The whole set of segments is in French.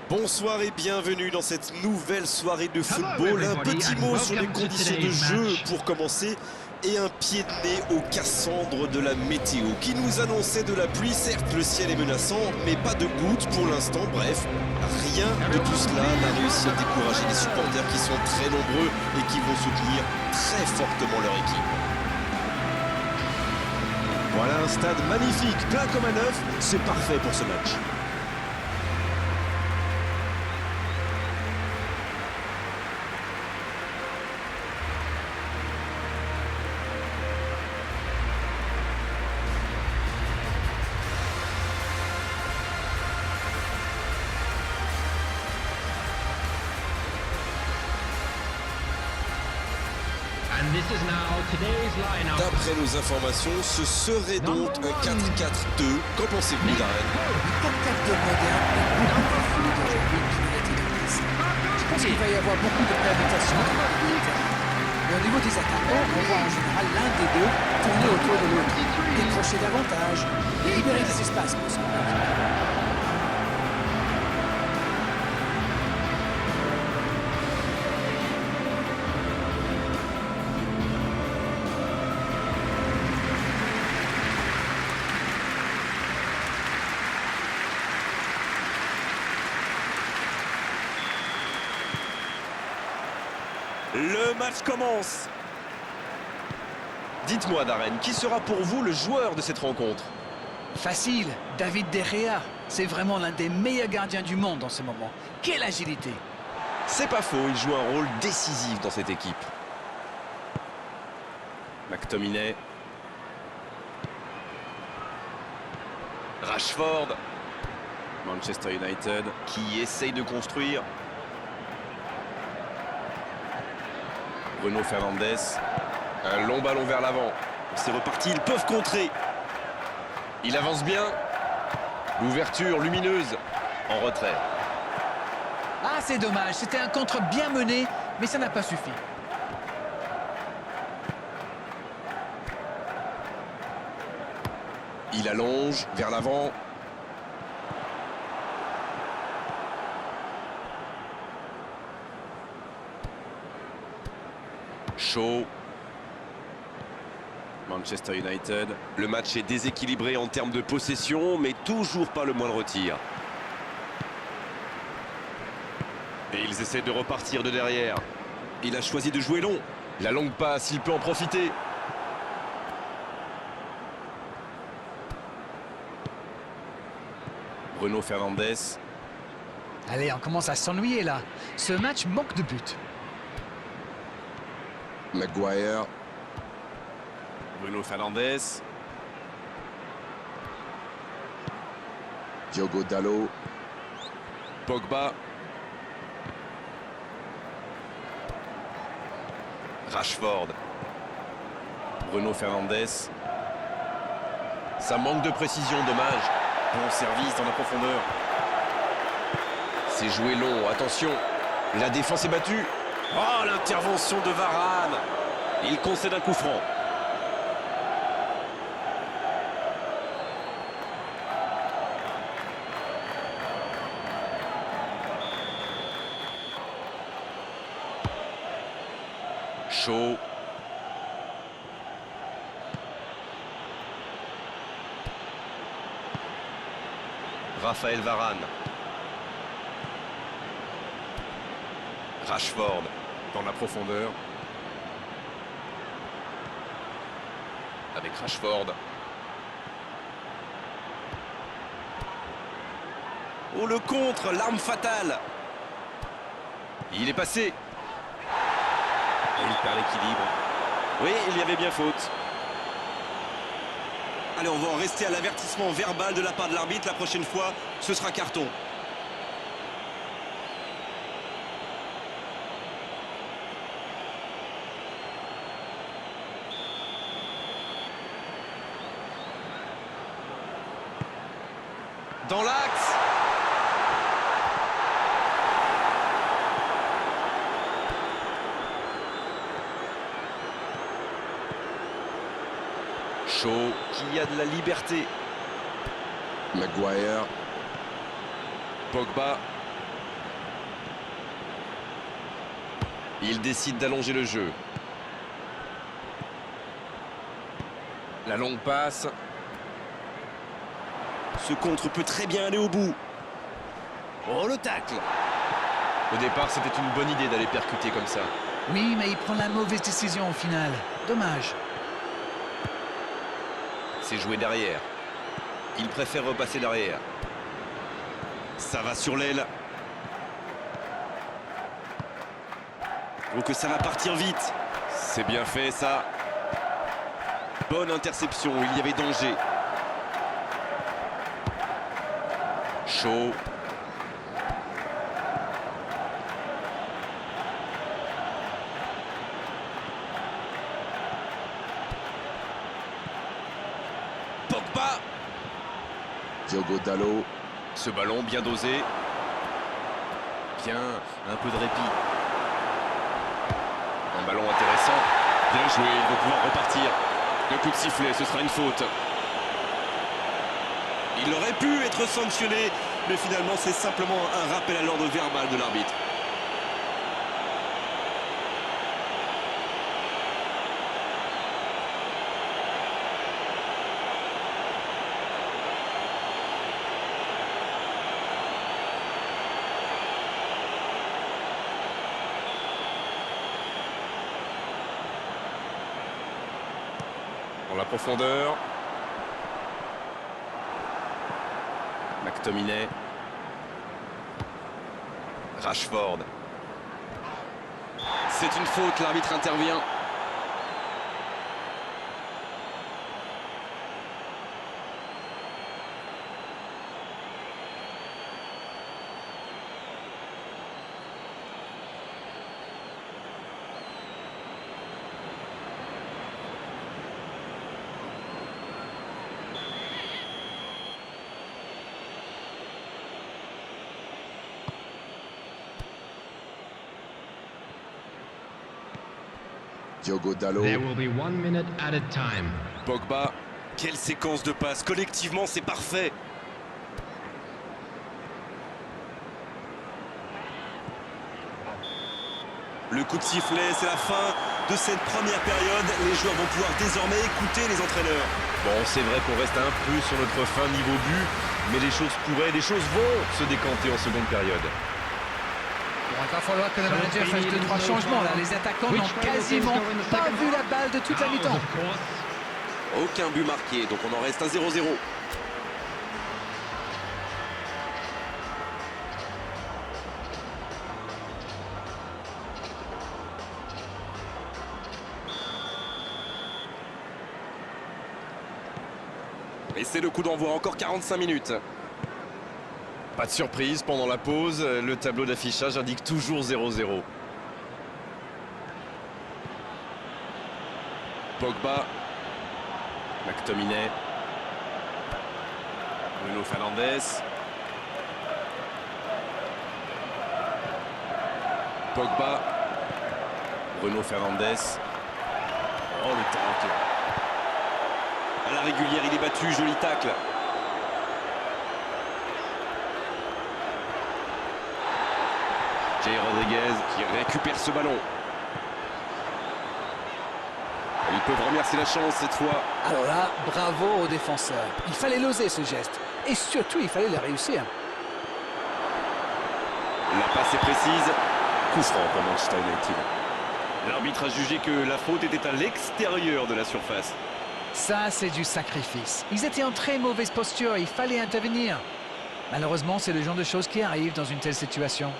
Bonsoir et bienvenue dans cette nouvelle soirée de football. Un petit mot sur les conditions de jeu pour commencer et un pied de nez aux Cassandres de la météo qui nous annonçait de la pluie. Certes, le ciel est menaçant, mais pas de gouttes pour l'instant. Bref, rien de tout cela n'a réussi à décourager les supporters qui sont très nombreux et qui vont soutenir très fortement leur équipe. Voilà un stade magnifique, plein comme à neuf, c'est parfait pour ce match. D'après nos informations, ce serait donc un 4-4-2. Qu'en pensez-vous, Darren? 4-4-2 moderne, je pense qu'il va y avoir beaucoup de permutations. Mais au niveau des attaquants, on voit en général l'un des deux tourner autour de l'autre, décrocher davantage et libérer des espaces pour son équipe. Le match commence. Dites-moi, Darren, qui sera pour vous le joueur de cette rencontre? Facile, David De Gea. C'est vraiment l'un des meilleurs gardiens du monde en ce moment. Quelle agilité! C'est pas faux, il joue un rôle décisif dans cette équipe. McTominay. Rashford. Manchester United qui essaye de construire. Bruno Fernandes, un long ballon vers l'avant. C'est reparti, ils peuvent contrer. Il avance bien. L'ouverture lumineuse en retrait. Ah, c'est dommage, c'était un contre bien mené, mais ça n'a pas suffi. Il allonge vers l'avant. Shaw. Manchester United. Le match est déséquilibré en termes de possession, mais toujours pas le moindre tir. Et ils essaient de repartir de derrière. Il a choisi de jouer long. La longue passe, il peut en profiter. Bruno Fernandes. Allez, on commence à s'ennuyer là. Ce match manque de but. Maguire. Bruno Fernandes. Diogo Dalot. Pogba. Rashford. Bruno Fernandes. Ça manque de précision, dommage. Bon service dans la profondeur. C'est joué long, attention. La défense est battue. Oh, l'intervention de Varane. Il concède un coup franc. Shaw. Raphaël Varane. Rashford dans la profondeur. Avec Rashford. Oh, le contre, l'arme fatale. Il est passé. Et il perd l'équilibre. Oui, il y avait bien faute. Allez, on va en rester à l'avertissement verbal de la part de l'arbitre. La prochaine fois, ce sera carton. Dans l'axe. Shaw qui a de la liberté. Maguire. Pogba. Il décide d'allonger le jeu. La longue passe. Ce contre peut très bien aller au bout. Oh, le tacle. Au départ, c'était une bonne idée d'aller percuter comme ça. Oui, mais il prend la mauvaise décision au final. Dommage. C'est joué derrière. Il préfère repasser derrière. Ça va sur l'aile. Oh, que ça va partir vite. C'est bien fait, ça. Bonne interception, il y avait danger. Chaud. Pogba. Diogo Dalot. Ce ballon bien dosé. Bien, un peu de répit. Un ballon intéressant. Bien joué, il va pouvoir repartir. Le coup de sifflet, ce sera une faute. Il aurait pu être sanctionné, mais finalement c'est simplement un rappel à l'ordre verbal de l'arbitre. Dans la profondeur. McTominay. Rashford. C'est une faute, l'arbitre intervient. Diogo Dalot. There will be 1 minute at a time. Pogba, quelle séquence de passes. Collectivement, c'est parfait. Le coup de sifflet, c'est la fin de cette première période. Les joueurs vont pouvoir désormais écouter les entraîneurs. Bon, c'est vrai qu'on reste un peu sur notre fin niveau but, mais les choses vont se décanter en seconde période. Bon, il va falloir que le manager fasse 2-3 changements. Là. Les attaquants n'ont quasiment pas vu la balle de toute la mi-temps. Aucun but marqué, donc on en reste à 0-0. Et c'est le coup d'envoi, encore 45 minutes. Pas de surprise, pendant la pause, le tableau d'affichage indique toujours 0-0. Pogba. McTominay. Bruno Fernandes. Pogba. Bruno Fernandes. Oh, le tacle. À la régulière, il est battu, joli tacle. Jay Rodriguez qui récupère ce ballon. Ils peuvent remercier la chance cette fois. Alors là, bravo aux défenseurs. Il fallait l'oser ce geste. Et surtout, il fallait le réussir. La passe est précise. Coup franc pour Manchester United. L'arbitre a jugé que la faute était à l'extérieur de la surface. Ça, c'est du sacrifice. Ils étaient en très mauvaise posture. Il fallait intervenir. Malheureusement, c'est le genre de choses qui arrivent dans une telle situation.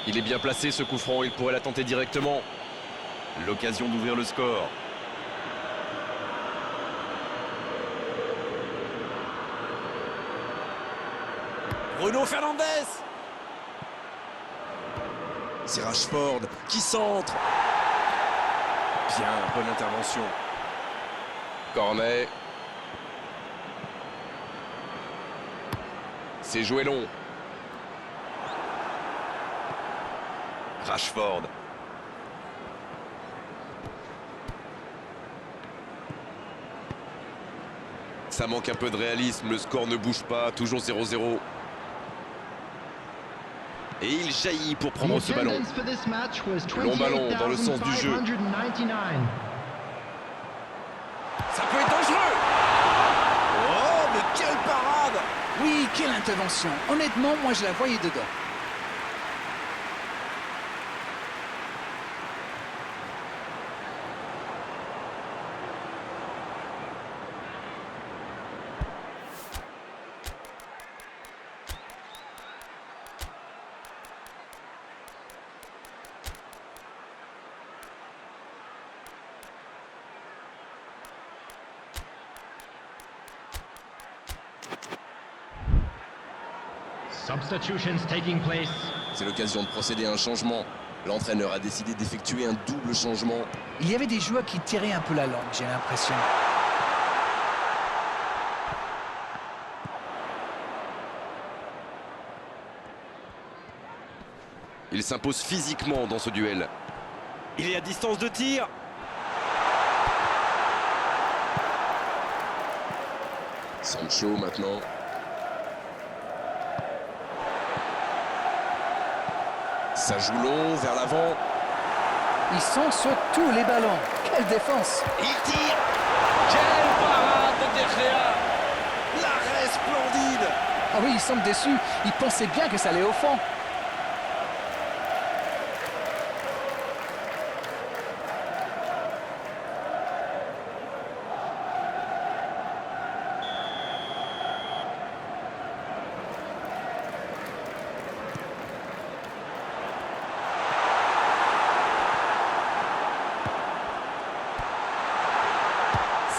Il est bien placé ce coup franc, il pourrait la tenter directement. L'occasion d'ouvrir le score. Bruno Fernandes. C'est Rashford qui centre. Bien, bonne intervention. Cornet. C'est joué long. Rashford. Ça manque un peu de réalisme, le score ne bouge pas, toujours 0-0. Et il jaillit pour prendre ce ballon. Long ballon dans le sens du jeu. Ça peut être dangereux. Oh, mais quelle parade! Oui, quelle intervention. Honnêtement, moi je la voyais dedans. Substitutions taking place. C'est l'occasion de procéder à un changement. L'entraîneur a décidé d'effectuer un double changement. Il y avait des joueurs qui tiraient un peu la langue, j'ai l'impression. Il s'impose physiquement dans ce duel. Il est à distance de tir. Sancho maintenant. Ça joue long vers l'avant. Ils sont sur tous les ballons. Quelle défense! Il tire. Quelle parade de De Gea. L'arrêt splendide. Ah oui, ils semblent déçus. Ils pensaient bien que ça allait au fond.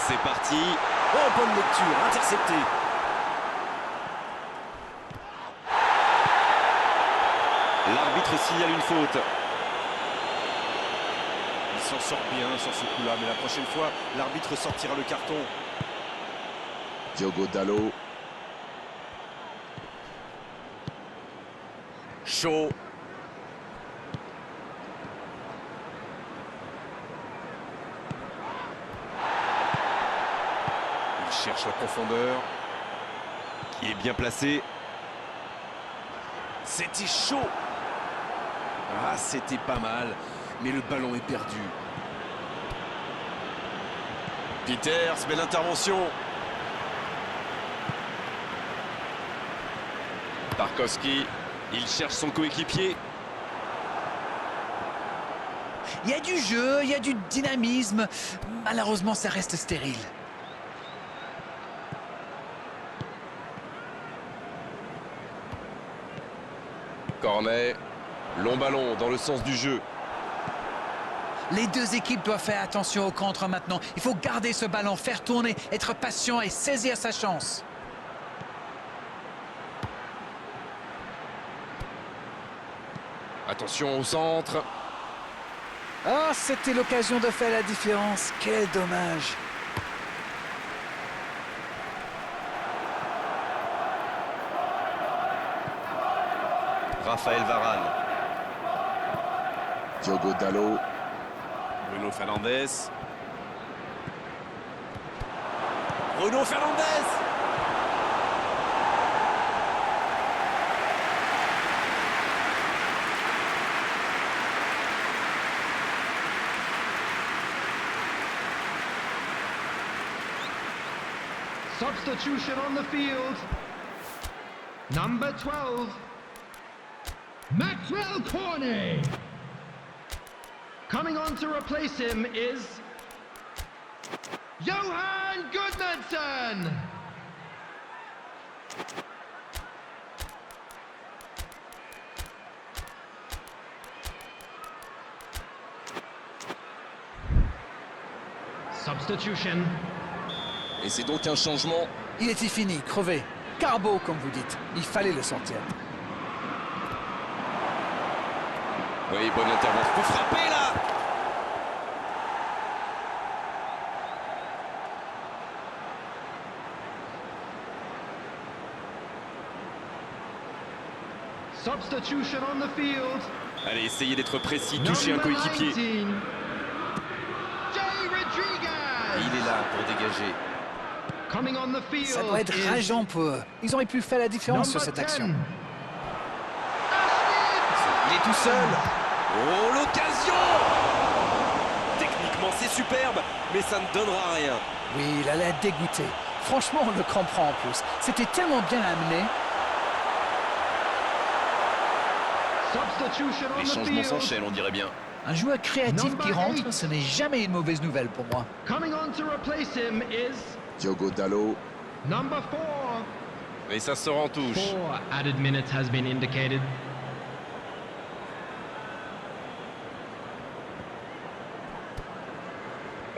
C'est parti. Oh, bonne lecture, intercepté. L'arbitre signale une faute. Il s'en sort bien sur ce coup-là, mais la prochaine fois, l'arbitre sortira le carton. Diogo Dalot. Chaud. Il cherche la profondeur. Qui est bien placé. C'était chaud. Ah, c'était pas mal. Mais le ballon est perdu. Peters, belle intervention. Tarkowski, il cherche son coéquipier. Il y a du jeu, il y a du dynamisme. Malheureusement, ça reste stérile. Cornet, long ballon dans le sens du jeu. Les deux équipes doivent faire attention au contre maintenant. Il faut garder ce ballon, faire tourner, être patient et saisir sa chance. Attention au centre. Ah, c'était l'occasion de faire la différence. Quel dommage. Raphaël Varane. Diogo Dalot. Bruno Fernandes. Bruno Fernandes. Substitution on the field. Number 12. Maxwell Cornet. Coming on to replace him is Johan Goodmanson. Substitution. Et c'est donc un changement. Il était fini, crevé. Carbo, comme vous dites. Il fallait le sortir. Oui, bonne intervention. Faut frapper là. Substitution on the field. Allez, essayez d'être précis, toucher un coéquipier. Il est là pour dégager. Coming on the field. Ça doit être rageant pour eux. Ils auraient pu faire la différence sur cette action. tout seul. Oh, l'occasion! Techniquement, c'est superbe, mais ça ne donnera rien. Oui, il a l'air dégoûté. Franchement, on le comprend en plus. C'était tellement bien amené. Substitution on Les the changements field. s'enchaînent, on dirait bien. Un joueur créatif qui Number rentre, 8. ce n'est jamais une mauvaise nouvelle pour moi. Coming on to replace him is Diogo Dalot. number 4. Et ça sort en touche. 4 added minutes has been indicated.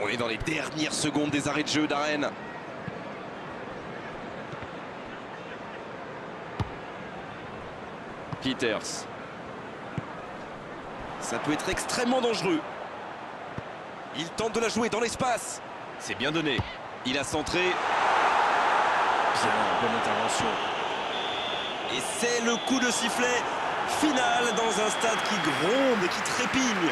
On est dans les dernières secondes des arrêts de jeu d'Arène. Peters. Ça peut être extrêmement dangereux. Il tente de la jouer dans l'espace. C'est bien donné. Il a centré. Bien, bonne intervention. Et c'est le coup de sifflet final dans un stade qui gronde et qui trépigne.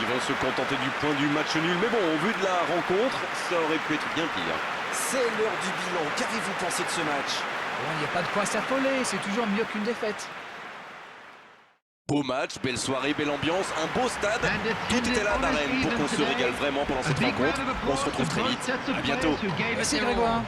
Ils vont se contenter du point du match nul. Mais bon, au vu de la rencontre, ça aurait pu être bien pire. C'est l'heure du bilan. Qu'avez-vous pensé de ce match? Bon, il n'y a pas de quoi s'affoler, c'est toujours mieux qu'une défaite. Beau match, belle soirée, belle ambiance, un beau stade. Tout était là d'Arène pour qu'on se régale vraiment pendant cette rencontre. On se retrouve très vite. À bientôt. Merci Grégoire.